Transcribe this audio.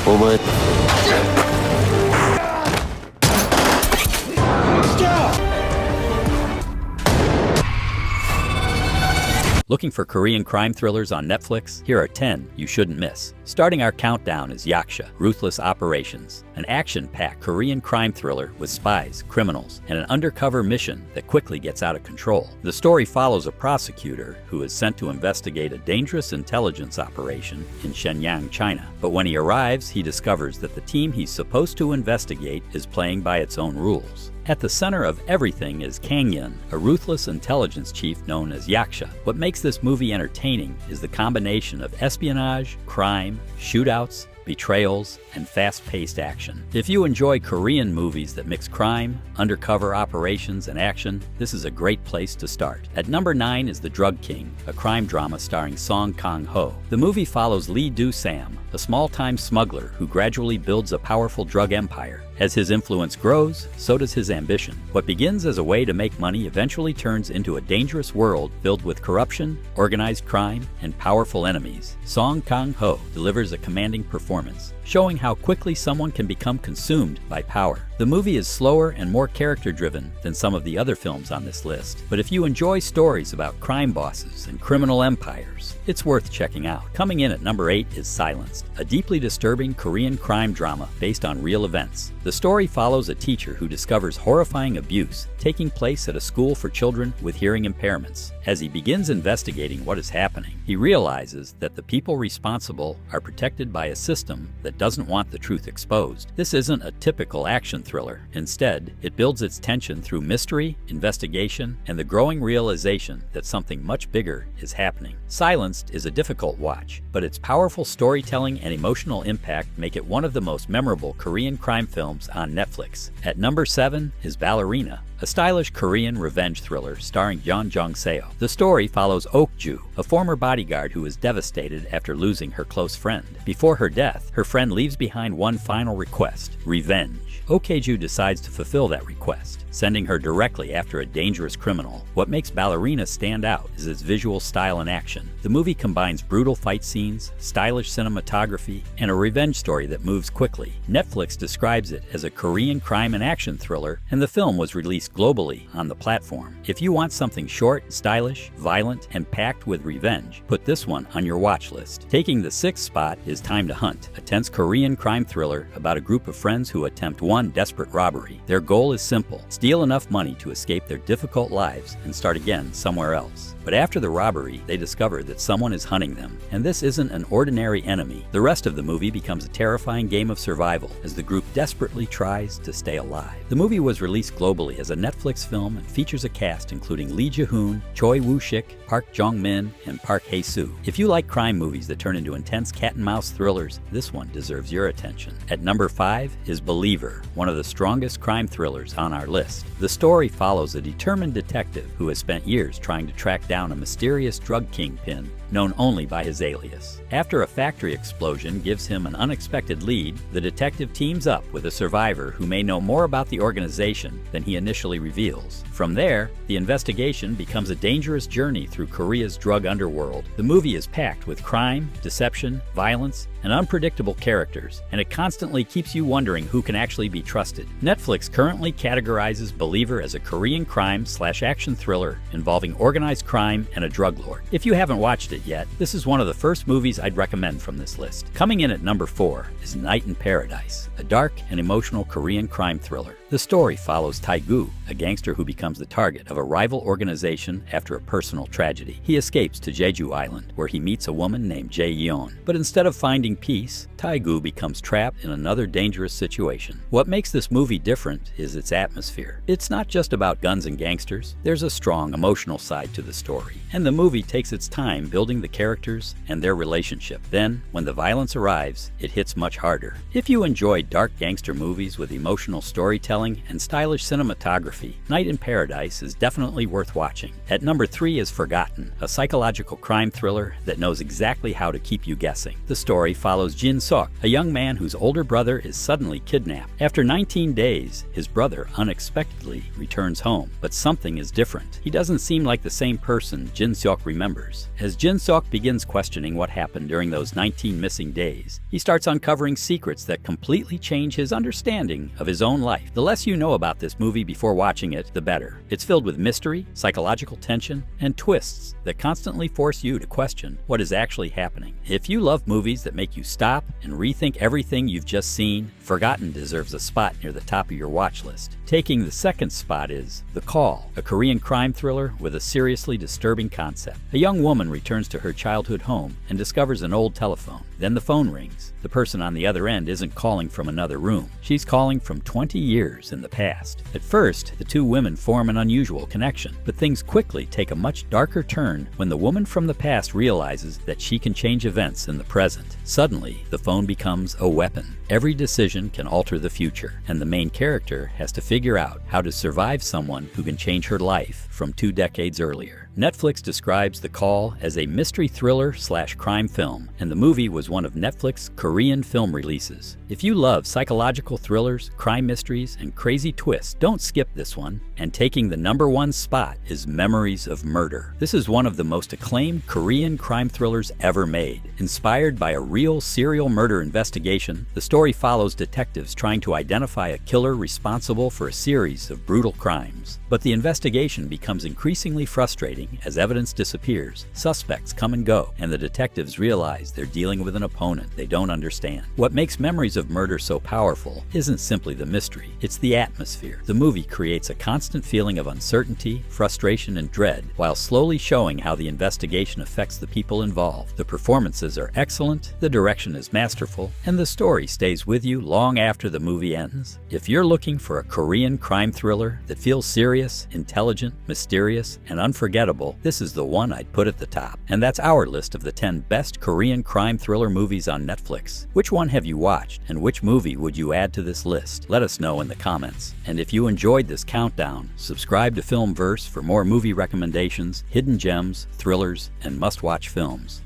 over. Looking for Korean crime thrillers on Netflix? Here are 10 you shouldn't miss. Starting our countdown is Yaka, Ruthless Operations, an action-packed Korean crime thriller with spies, criminals, and an undercover mission that quickly gets out of control. The story follows a prosecutor who is sent to investigate a dangerous intelligence operation in Shenyang, China. But when he arrives, he discovers that the team he's supposed to investigate is playing by its own rules. At the center of everything is Kang Yun, a ruthless intelligence chief known as Yaka. What makes this movie entertaining is the combination of espionage, crime, shootouts, betrayals, and fast-paced action. If you enjoy Korean movies that mix crime, undercover operations, and action, this is a great place to start. At number 9 is The Drug King, a crime drama starring Song Kang-ho. The movie follows Lee Do-sam, a small-time smuggler who gradually builds a powerful drug empire. As his influence grows, so does his ambition. What begins as a way to make money eventually turns into a dangerous world filled with corruption, organized crime, and powerful enemies. Song Kang-ho delivers a commanding performance, showing how quickly someone can become consumed by power. The movie is slower and more character-driven than some of the other films on this list, but if you enjoy stories about crime bosses and criminal empires, it's worth checking out. Coming in at number 8 is Silenced, a deeply disturbing Korean crime drama based on real events. The story follows a teacher who discovers horrifying abuse taking place at a school for children with hearing impairments. As he begins investigating what is happening, he realizes that the people responsible are protected by a system that doesn't want the truth exposed. This isn't a typical action thriller. Instead, it builds its tension through mystery, investigation, and the growing realization that something much bigger is happening. Silenced is a difficult watch, but its powerful storytelling and emotional impact make it one of the most memorable Korean crime films on Netflix. At number 7 is Ballerina, a stylish Korean revenge thriller starring Jeon Jong-seo. The story follows Ok-ju, a former bodyguard who is devastated after losing her close friend. Before her death, her friend leaves behind one final request: revenge. Ok-ju decides to fulfill that request, sending her directly after a dangerous criminal. What makes Ballerina stand out is its visual style and action. The movie combines brutal fight scenes, stylish cinematography, and a revenge story that moves quickly. Netflix describes it as a Korean crime and action thriller, and the film was released globally on the platform. If you want something short, stylish, violent, and packed with revenge, put this one on your watch list. Taking the 6th spot is Time to Hunt, a tense Korean crime thriller about a group of friends who attempt one desperate robbery. Their goal is simple: steal enough money to escape their difficult lives and start again somewhere else. But after the robbery, they discover that someone is hunting them, and this isn't an ordinary enemy. The rest of the movie becomes a terrifying game of survival as the group desperately tries to stay alive. The movie was released globally as a Netflix film and features a cast including Lee Ji-hoon, Choi Woo-shik, Park Jong-min, and Park Hae-soo. If you like crime movies that turn into intense cat-and-mouse thrillers, this one deserves your attention. At number 5 is Believer, one of the strongest crime thrillers on our list. The story follows a determined detective who has spent years trying to track down a mysterious drug kingpin known only by his alias. After a factory explosion gives him an unexpected lead, the detective teams up with a survivor who may know more about the organization than he initially reveals. From there, the investigation becomes a dangerous journey through Korea's drug underworld. The movie is packed with crime, deception, violence, and unpredictable characters, and it constantly keeps you wondering who can actually be trusted. Netflix currently categorizes Believer as a Korean crime/action thriller involving organized crime and a drug lord. If you haven't watched it yet, this is one of the first movies I'd recommend from this list. Coming in at number 4 is Night in Paradise, a dark and emotional Korean crime thriller. The story follows Tae-gu, a gangster who becomes the target of a rival organization after a personal tragedy. He escapes to Jeju Island, where he meets a woman named Jae-yeon. But instead of finding peace, Tae-gu becomes trapped in another dangerous situation. What makes this movie different is its atmosphere. It's not just about guns and gangsters. There's a strong emotional side to the story, and the movie takes its time building the characters and their relationship. Then, when the violence arrives, it hits much harder. If you enjoy dark gangster movies with emotional storytelling and stylish cinematography, Night in Paradise is definitely worth watching. At number 3 is Forgotten, a psychological crime thriller that knows exactly how to keep you guessing. The story follows Jin Sok, a young man whose older brother is suddenly kidnapped. After 19 days, his brother unexpectedly returns home, but something is different. He doesn't seem like the same person person Jin-seok remembers. As Jin-seok begins questioning what happened during those 19 missing days, he starts uncovering secrets that completely change his understanding of his own life. The less you know about this movie before watching it, the better. It's filled with mystery, psychological tension, and twists that constantly force you to question what is actually happening. If you love movies that make you stop and rethink everything you've just seen, Forgotten deserves a spot near the top of your watch list. Taking the second spot is The Call, a Korean crime thriller with a seriously disturbing concept. A young woman returns to her childhood home and discovers an old telephone. Then the phone rings. The person on the other end isn't calling from another room. She's calling from 20 years in the past. At first, the two women form an unusual connection, but things quickly take a much darker turn when the woman from the past realizes that she can change events in the present. Suddenly, the phone becomes a weapon. Every decision can alter the future, and the main character has to figure out how to survive someone who can change her life from 2 decades earlier. Netflix describes The Call as a mystery thriller/crime film, and the movie was one of Netflix's Korean film releases. If you love psychological thrillers, crime mysteries, and crazy twists, don't skip this one. And taking the #1 spot is Memories of Murder. This is one of the most acclaimed Korean crime thrillers ever made. Inspired by a real serial murder investigation, the story follows detectives trying to identify a killer responsible for a series of brutal crimes. But the investigation becomes increasingly frustrating as evidence disappears, suspects come and go, and the detectives realize they're dealing with an opponent they don't understand. What makes Memories of Murder so powerful isn't simply the mystery, it's the atmosphere. The movie creates a constant feeling of uncertainty, frustration, and dread, while slowly showing how the investigation affects the people involved. The performances are excellent, the direction is masterful, and the story stays with you long after the movie ends. If you're looking for a Korean crime thriller that feels serious, intelligent, mysterious, and unforgettable, this is the one I'd put at the top. And that's our list of the 10 best Korean crime thriller movies on Netflix. Which one have you watched, and which movie would you add to this list? Let us know in the comments. And if you enjoyed this countdown, subscribe to Filmverse for more movie recommendations, hidden gems, thrillers, and must-watch films.